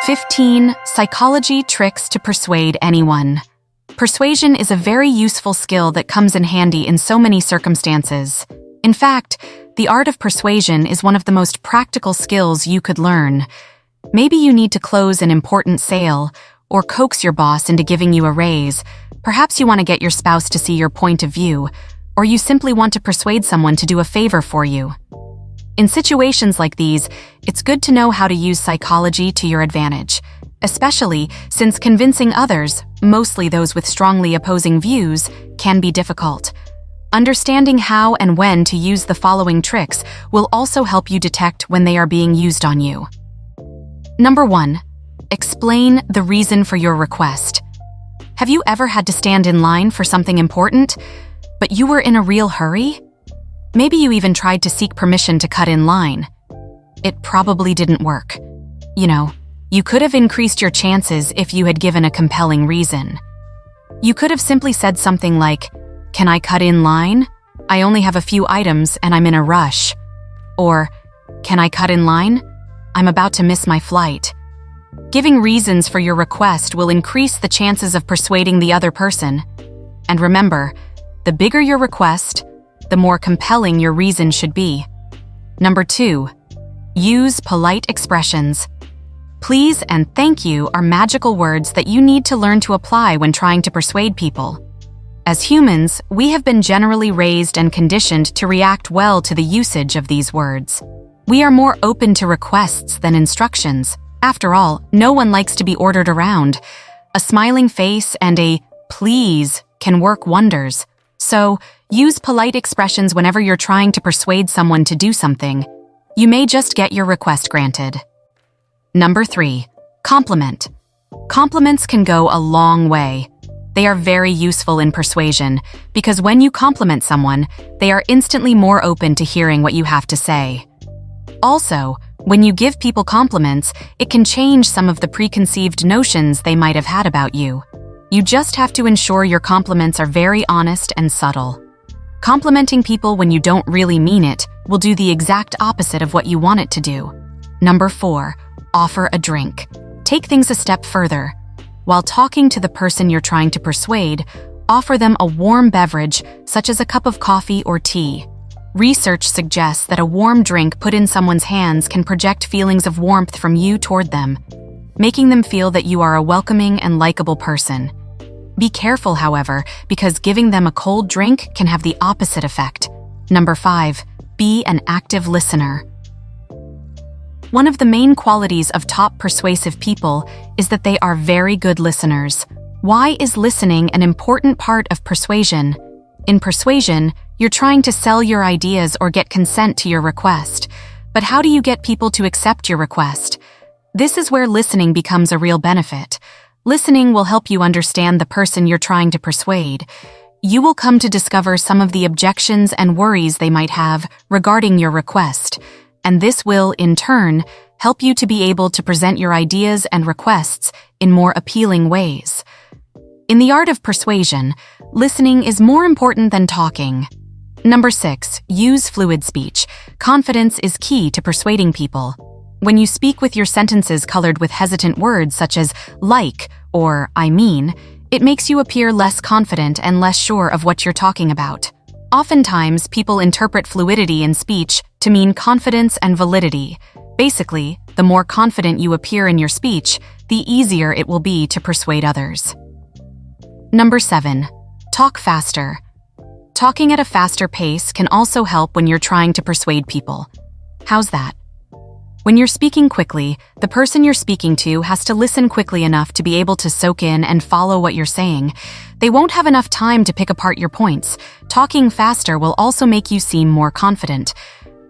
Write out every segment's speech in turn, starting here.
15. Psychology tricks to persuade anyone. Persuasion is a very useful skill that comes in handy in so many circumstances. In fact, the art of persuasion is one of the most practical skills you could learn. Maybe you need to close an important sale or coax your boss into giving you a raise. Perhaps you want to get your spouse to see your point of view, or you simply want to persuade someone to do a favor for you. In situations like these, it's good to know how to use psychology to your advantage, especially since convincing others, mostly those with strongly opposing views, can be difficult. Understanding how and when to use the following tricks will also help you detect when they are being used on you. Number 1. Explain the reason for your request. Have you ever had to stand in line for something important, but you were in a real hurry? Maybe you even tried to seek permission to cut in line. It probably didn't work. You could have increased your chances if you had given a compelling reason. You could have simply said something like, "Can I cut in line? I only have a few items and I'm in a rush." Or, "Can I cut in line? I'm about to miss my flight." Giving reasons for your request will increase the chances of persuading the other person. And remember, the bigger your request, the more compelling your reason should be. Number 2. Use polite expressions. Please and thank you are magical words that you need to learn to apply when trying to persuade people. As humans, we have been generally raised and conditioned to react well to the usage of these words. We are more open to requests than instructions. After all, no one likes to be ordered around. A smiling face and a "please" can work wonders. So, use polite expressions whenever you're trying to persuade someone to do something. You may just get your request granted. Number 3. Compliment. Compliments can go a long way. They are very useful in persuasion because when you compliment someone, they are instantly more open to hearing what you have to say. Also, when you give people compliments, it can change some of the preconceived notions they might have had about you. You just have to ensure your compliments are very honest and subtle. Complimenting people when you don't really mean it will do the exact opposite of what you want it to do. Number 4. Offer a drink. Take things a step further. While talking to the person you're trying to persuade, offer them a warm beverage, such as a cup of coffee or tea. Research suggests that a warm drink put in someone's hands can project feelings of warmth from you toward them, making them feel that you are a welcoming and likable person. Be careful, however, because giving them a cold drink can have the opposite effect. Number 5. Be an active listener. One of the main qualities of top persuasive people is that they are very good listeners. Why is listening an important part of persuasion? In persuasion, you're trying to sell your ideas or get consent to your request. But how do you get people to accept your request? This is where listening becomes a real benefit. Listening will help you understand the person you're trying to persuade. You will come to discover some of the objections and worries they might have regarding your request, and this will, in turn, help you to be able to present your ideas and requests in more appealing ways. In the art of persuasion, listening is more important than talking. Number 6. Use fluid speech. Confidence is key to persuading people. When you speak with your sentences colored with hesitant words such as "like" or "I mean," it makes you appear less confident and less sure of what you're talking about. Oftentimes, people interpret fluidity in speech to mean confidence and validity. Basically, the more confident you appear in your speech, the easier it will be to persuade others. Number 7. Talk faster. Talking at a faster pace can also help when you're trying to persuade people. How's that? When you're speaking quickly, the person you're speaking to has to listen quickly enough to be able to soak in and follow what you're saying. They won't have enough time to pick apart your points. Talking faster will also make you seem more confident.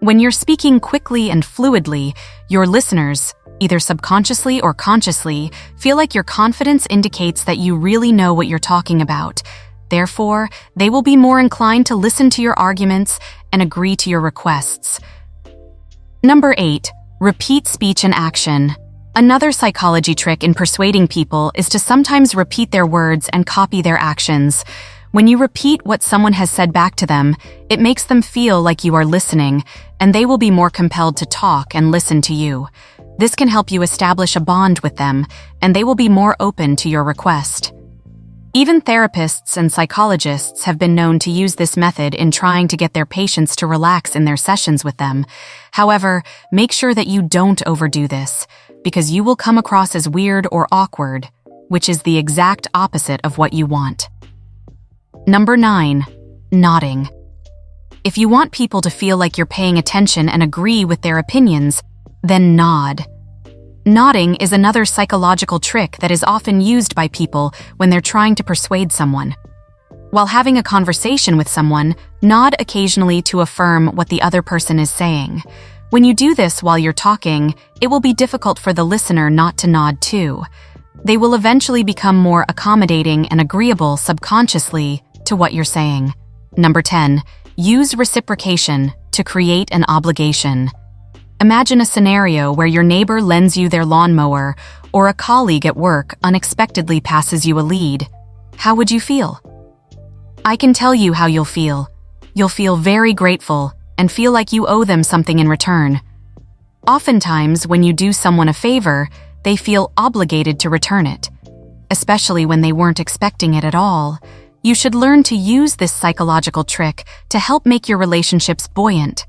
When you're speaking quickly and fluidly, your listeners, either subconsciously or consciously, feel like your confidence indicates that you really know what you're talking about. Therefore, they will be more inclined to listen to your arguments and agree to your requests. Number 8. Repeat speech and action. Another psychology trick in persuading people is to sometimes repeat their words and copy their actions. When you repeat what someone has said back to them, it makes them feel like you are listening, and they will be more compelled to talk and listen to you. This can help you establish a bond with them, and they will be more open to your request. Even therapists and psychologists have been known to use this method in trying to get their patients to relax in their sessions with them. However, make sure that you don't overdo this, because you will come across as weird or awkward, which is the exact opposite of what you want. Number 9. Nodding. If you want people to feel like you're paying attention and agree with their opinions, then nod. Nodding is another psychological trick that is often used by people when they're trying to persuade someone. While having a conversation with someone, nod occasionally to affirm what the other person is saying. When you do this while you're talking, it will be difficult for the listener not to nod too. They will eventually become more accommodating and agreeable subconsciously to what you're saying. Number 10. Use reciprocation to create an obligation. Imagine a scenario where your neighbor lends you their lawnmower or a colleague at work unexpectedly passes you a lead. How would you feel? I can tell you how you'll feel. You'll feel very grateful and feel like you owe them something in return. Oftentimes, when you do someone a favor, they feel obligated to return it, especially when they weren't expecting it at all. You should learn to use this psychological trick to help make your relationships buoyant.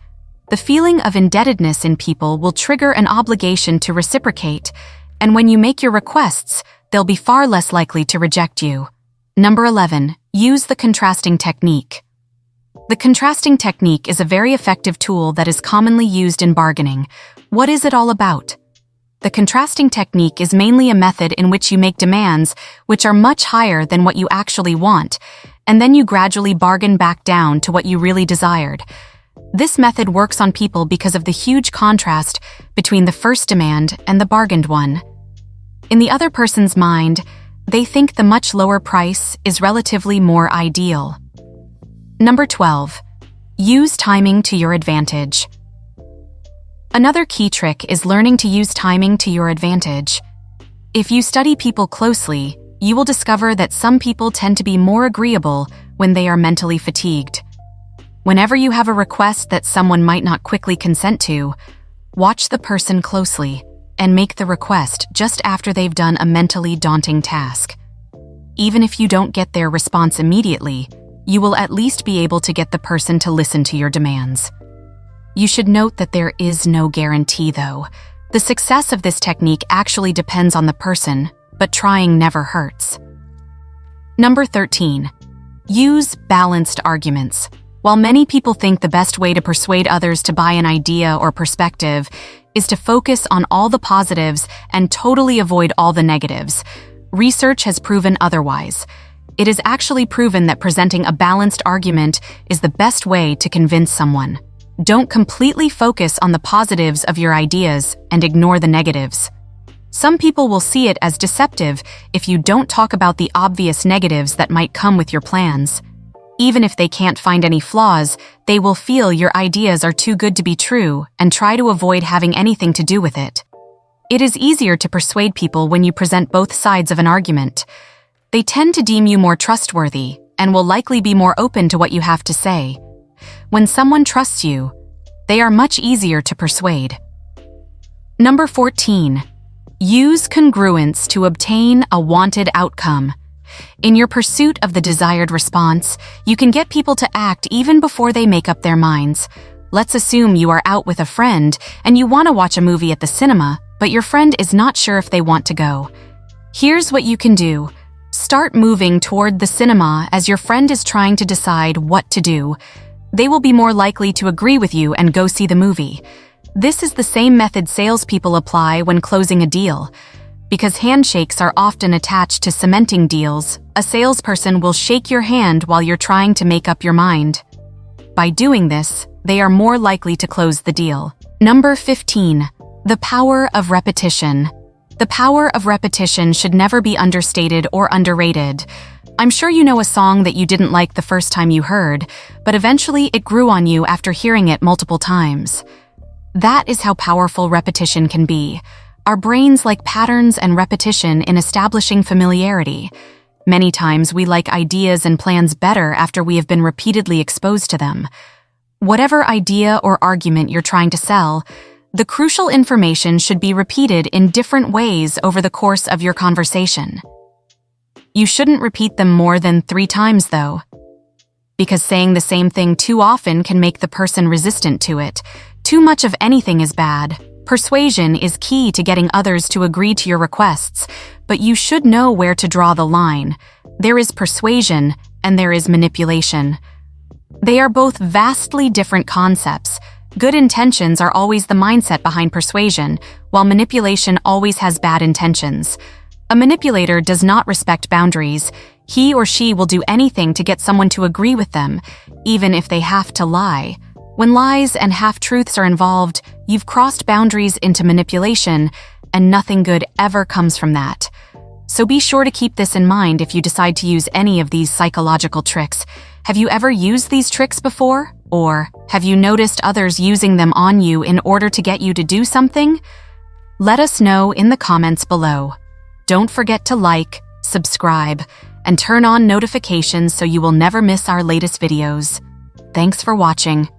The feeling of indebtedness in people will trigger an obligation to reciprocate, and when you make your requests, they'll be far less likely to reject you. Number 11. Use the contrasting technique. The contrasting technique is a very effective tool that is commonly used in bargaining. What is it all about? The contrasting technique is mainly a method in which you make demands which are much higher than what you actually want, and then you gradually bargain back down to what you really desired. This method works on people because of the huge contrast between the first demand and the bargained one. In the other person's mind, they think the much lower price is relatively more ideal. Number 12. Use timing to your advantage. Another key trick is learning to use timing to your advantage. If you study people closely, you will discover that some people tend to be more agreeable when they are mentally fatigued. Whenever you have a request that someone might not quickly consent to, watch the person closely and make the request just after they've done a mentally daunting task. Even if you don't get their response immediately, you will at least be able to get the person to listen to your demands. You should note that there is no guarantee, though. The success of this technique actually depends on the person, but trying never hurts. Number 13. Use balanced arguments. While many people think the best way to persuade others to buy an idea or perspective is to focus on all the positives and totally avoid all the negatives, research has proven otherwise. It is actually proven that presenting a balanced argument is the best way to convince someone. Don't completely focus on the positives of your ideas and ignore the negatives. Some people will see it as deceptive if you don't talk about the obvious negatives that might come with your plans. Even if they can't find any flaws, they will feel your ideas are too good to be true and try to avoid having anything to do with it. It is easier to persuade people when you present both sides of an argument. They tend to deem you more trustworthy and will likely be more open to what you have to say. When someone trusts you, they are much easier to persuade. Number 14. Use congruence to obtain a wanted outcome. In your pursuit of the desired response, you can get people to act even before they make up their minds. Let's assume you are out with a friend and you want to watch a movie at the cinema, but your friend is not sure if they want to go. Here's what you can do. Start moving toward the cinema as your friend is trying to decide what to do. They will be more likely to agree with you and go see the movie. This is the same method salespeople apply when closing a deal. Because handshakes are often attached to cementing deals, a salesperson will shake your hand while you're trying to make up your mind. By doing this, they are more likely to close the deal. Number 15. The power of repetition. The power of repetition should never be understated or underrated. I'm sure you know a song that you didn't like the first time you heard, but eventually it grew on you after hearing it multiple times. That is how powerful repetition can be. Our brains like patterns and repetition in establishing familiarity. Many times we like ideas and plans better after we have been repeatedly exposed to them. Whatever idea or argument you're trying to sell, The crucial information should be repeated in different ways over the course of your conversation. You shouldn't repeat them more than 3 times, though, because saying the same thing too often can make the person resistant to it. Too much of anything is bad. Persuasion is key to getting others to agree to your requests, but you should know where to draw the line. There is persuasion and there is manipulation. They are both vastly different concepts. Good intentions are always the mindset behind persuasion, while manipulation always has bad intentions. A manipulator does not respect boundaries. He or she will do anything to get someone to agree with them, even if they have to lie. When lies and half-truths are involved, you've crossed boundaries into manipulation, and nothing good ever comes from that. So be sure to keep this in mind if you decide to use any of these psychological tricks. Have you ever used these tricks before? Or have you noticed others using them on you in order to get you to do something? Let us know in the comments below. Don't forget to like, subscribe, and turn on notifications so you will never miss our latest videos. Thanks for watching.